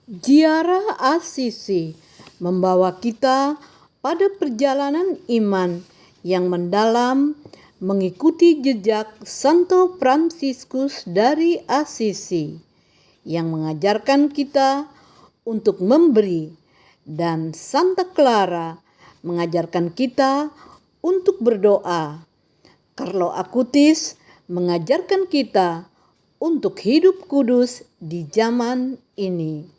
Ziarah Asisi membawa kita pada perjalanan iman yang mendalam mengikuti jejak Santo Fransiskus dari Asisi yang mengajarkan kita untuk memberi, dan Santa Clara mengajarkan kita untuk berdoa. Carlo Acutis mengajarkan kita untuk hidup kudus di zaman ini.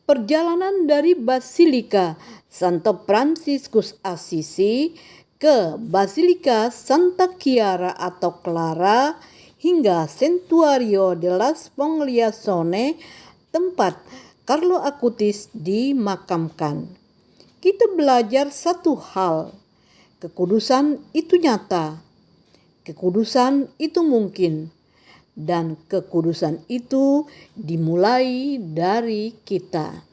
Perjalanan dari Basilika Santo Fransiskus Assisi ke Basilika Santa Chiara atau Clara hingga Santuario della Spongliazione, tempat Carlo Acutis dimakamkan. Kita belajar satu hal: kekudusan itu nyata, kekudusan itu mungkin, dan kekudusan itu dimulai dari kita.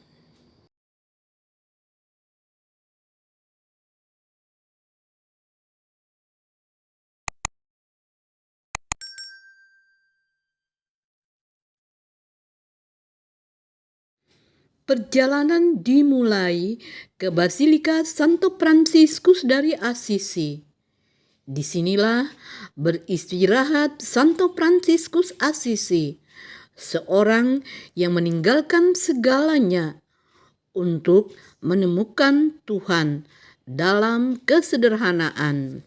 Perjalanan dimulai ke Basilika Santo Fransiskus dari Assisi. Disinilah beristirahat Santo Fransiskus Assisi, seorang yang meninggalkan segalanya untuk menemukan Tuhan dalam kesederhanaan.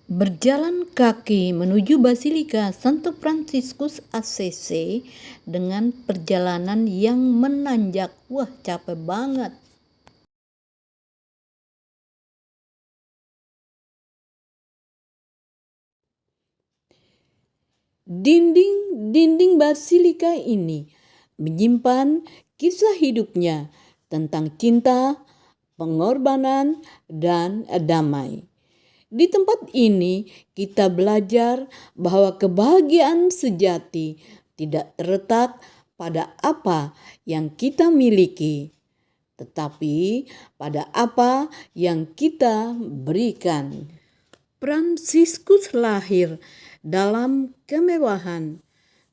Berjalan kaki menuju Basilika Santo Fransiskus Assisi dengan perjalanan yang menanjak. Wah, capek banget. Dinding Basilika ini menyimpan kisah hidupnya tentang cinta, pengorbanan, dan damai. Di tempat ini kita belajar bahwa kebahagiaan sejati tidak terletak pada apa yang kita miliki, tetapi pada apa yang kita berikan. Fransiskus lahir dalam kemewahan,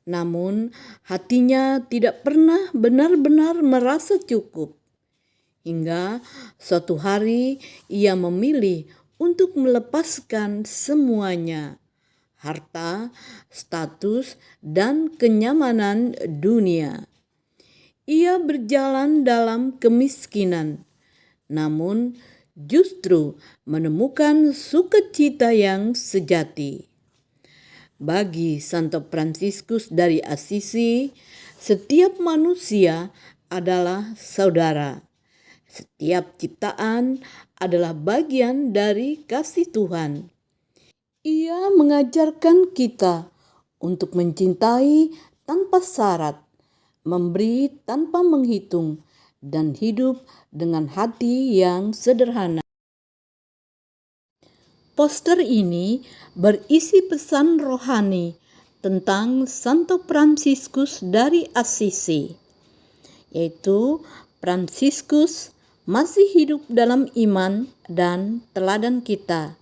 namun hatinya tidak pernah benar-benar merasa cukup. Hingga suatu hari ia memilih untuk melepaskan semuanya: harta, status, dan kenyamanan dunia. Ia berjalan dalam kemiskinan, namun justru menemukan sukacita yang sejati. Bagi Santo Fransiskus dari Assisi, setiap manusia adalah saudara. Setiap ciptaan adalah bagian dari kasih Tuhan. Ia mengajarkan kita untuk mencintai tanpa syarat, memberi tanpa menghitung, dan hidup dengan hati yang sederhana. Poster ini berisi pesan rohani tentang Santo Fransiskus dari Assisi, yaitu Fransiskus masih hidup dalam iman dan teladan kita.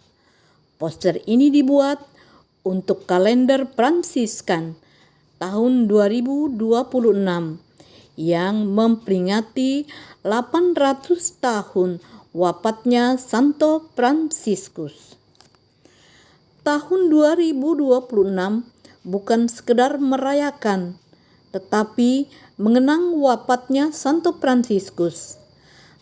Poster ini dibuat untuk kalender Fransiskan tahun 2026 yang memperingati 800 tahun wafatnya Santo Fransiskus. Tahun 2026 bukan sekedar merayakan, tetapi mengenang wafatnya Santo Fransiskus.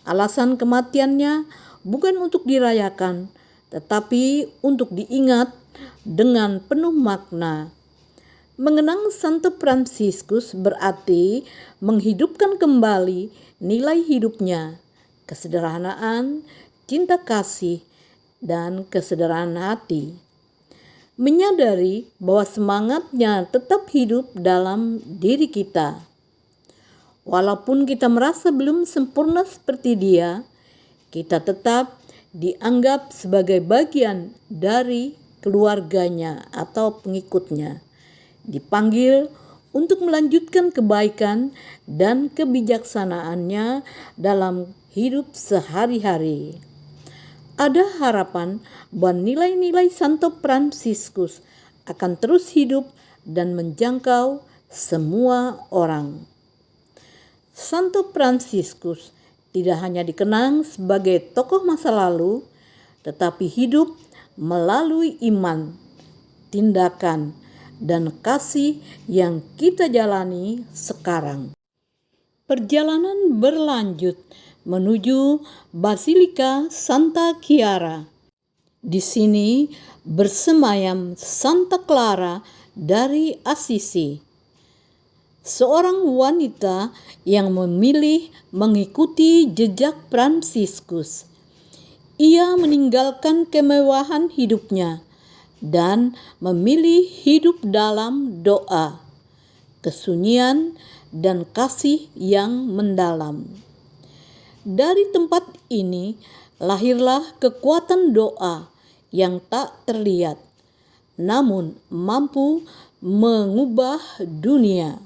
Alasan kematiannya bukan untuk dirayakan, tetapi untuk diingat dengan penuh makna. Mengenang Santo Fransiskus berarti menghidupkan kembali nilai hidupnya, kesederhanaan, cinta kasih, dan kesederhanaan hati. Menyadari bahwa semangatnya tetap hidup dalam diri kita. Walaupun kita merasa belum sempurna seperti dia, kita tetap dianggap sebagai bagian dari keluarganya atau pengikutnya, dipanggil untuk melanjutkan kebaikan dan kebijaksanaannya dalam hidup sehari-hari. Ada harapan bahwa nilai-nilai Santo Fransiskus akan terus hidup dan menjangkau semua orang. Santo Fransiskus tidak hanya dikenang sebagai tokoh masa lalu, tetapi hidup melalui iman, tindakan, dan kasih yang kita jalani sekarang. Perjalanan berlanjut menuju Basilika Santa Chiara. Di sini bersemayam Santa Clara dari Assisi, seorang wanita yang memilih mengikuti jejak Fransiskus. Ia meninggalkan kemewahan hidupnya dan memilih hidup dalam doa, kesunyian, dan kasih yang mendalam. Dari tempat ini lahirlah kekuatan doa yang tak terlihat, namun mampu mengubah dunia.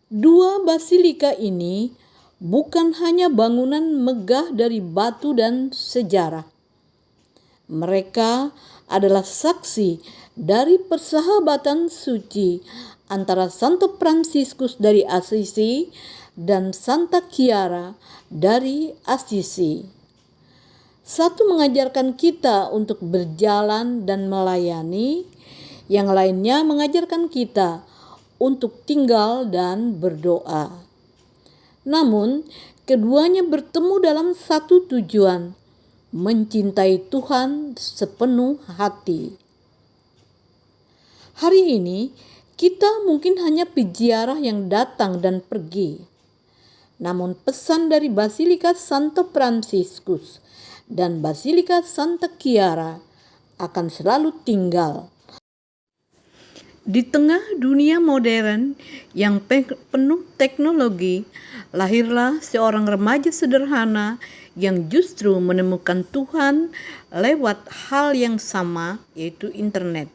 Dua basilika ini bukan hanya bangunan megah dari batu dan sejarah. Mereka adalah saksi dari persahabatan suci antara Santo Fransiskus dari Assisi dan Santa Chiara dari Assisi. Satu mengajarkan kita untuk berjalan dan melayani, yang lainnya mengajarkan kita untuk tinggal dan berdoa. Namun, keduanya bertemu dalam satu tujuan, mencintai Tuhan sepenuh hati. Hari ini, kita mungkin hanya peziarah yang datang dan pergi. Namun pesan dari Basilika Santo Fransiskus dan Basilika Santa Chiara akan selalu tinggal. Di tengah dunia modern yang penuh teknologi, lahirlah seorang remaja sederhana yang justru menemukan Tuhan lewat hal yang sama, yaitu internet.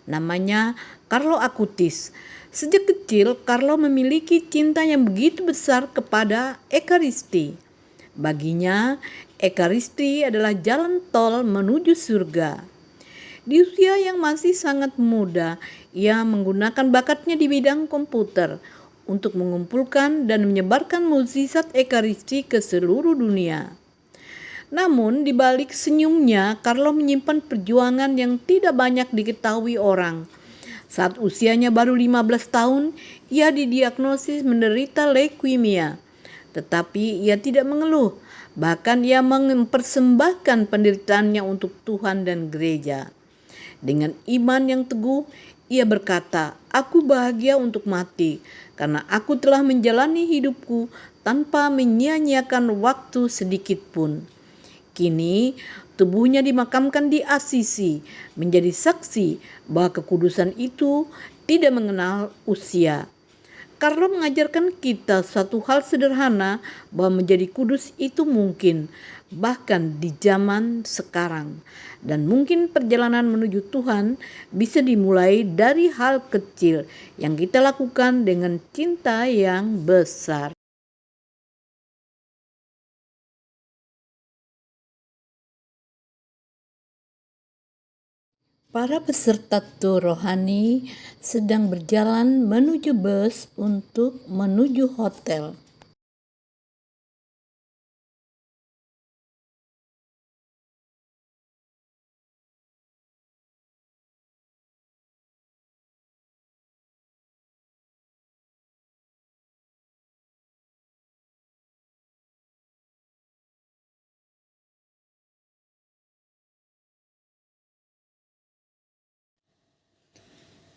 Namanya Carlo Acutis. Sejak kecil, Carlo memiliki cinta yang begitu besar kepada Ekaristi. Baginya, Ekaristi adalah jalan tol menuju surga. Di usia yang masih sangat muda, ia menggunakan bakatnya di bidang komputer untuk mengumpulkan dan menyebarkan mukjizat Ekaristi ke seluruh dunia. Namun, di balik senyumnya, Carlo menyimpan perjuangan yang tidak banyak diketahui orang. Saat usianya baru 15 tahun, ia didiagnosis menderita leukemia. Tetapi ia tidak mengeluh, bahkan ia mempersembahkan penderitaannya untuk Tuhan dan gereja. Dengan iman yang teguh, ia berkata, "Aku bahagia untuk mati, karena aku telah menjalani hidupku tanpa menyia-nyiakan waktu sedikit pun." Kini tubuhnya dimakamkan di Assisi, menjadi saksi bahwa kekudusan itu tidak mengenal usia. Carlo mengajarkan kita satu hal sederhana, bahwa menjadi kudus itu mungkin, bahkan di zaman sekarang. Dan mungkin perjalanan menuju Tuhan bisa dimulai dari hal kecil yang kita lakukan dengan cinta yang besar. Para peserta tur rohani sedang berjalan menuju bus untuk menuju hotel.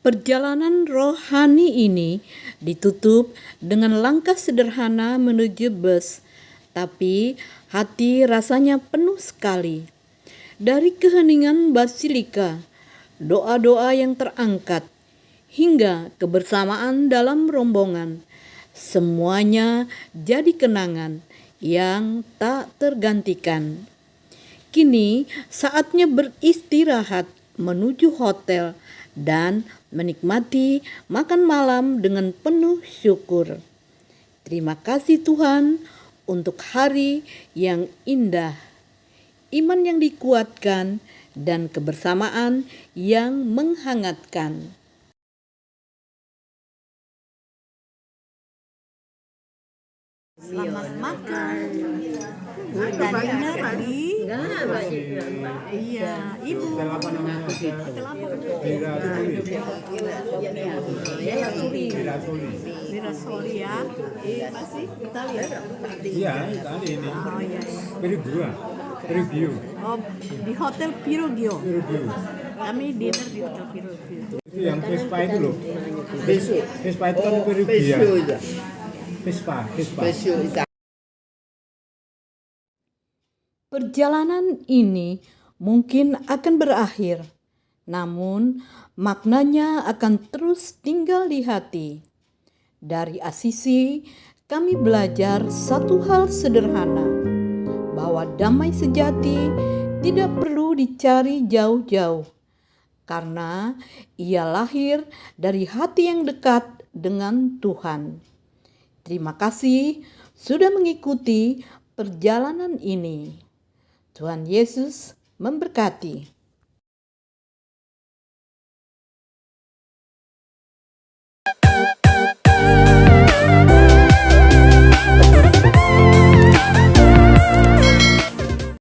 Perjalanan rohani ini ditutup dengan langkah sederhana menuju bus, tapi hati rasanya penuh sekali. Dari keheningan basilika, doa-doa yang terangkat, hingga kebersamaan dalam rombongan, semuanya jadi kenangan yang tak tergantikan. Kini saatnya beristirahat menuju hotel dan menikmati makan malam dengan penuh syukur. Terima kasih Tuhan untuk hari yang indah iman yang dikuatkan, dan kebersamaan yang menghangatkan. Selamat makan. Tadi tadi. Iya, Ibu. Wirasoli ya. Masih kita lihat. Iya, tadi ini. Oh iya. Preview. Oh, di Hotel Pirogio. Preview. Kami dinner di Hotel Pirogio. Itu yang Vespa itu loh. Vespa itu kan preview ya. Vespa. Perjalanan ini mungkin akan berakhir, namun maknanya akan terus tinggal di hati. Dari Asisi, kami belajar satu hal sederhana, bahwa damai sejati tidak perlu dicari jauh-jauh, karena ia lahir dari hati yang dekat dengan Tuhan. Terima kasih sudah mengikuti perjalanan ini. Tuhan Yesus memberkati.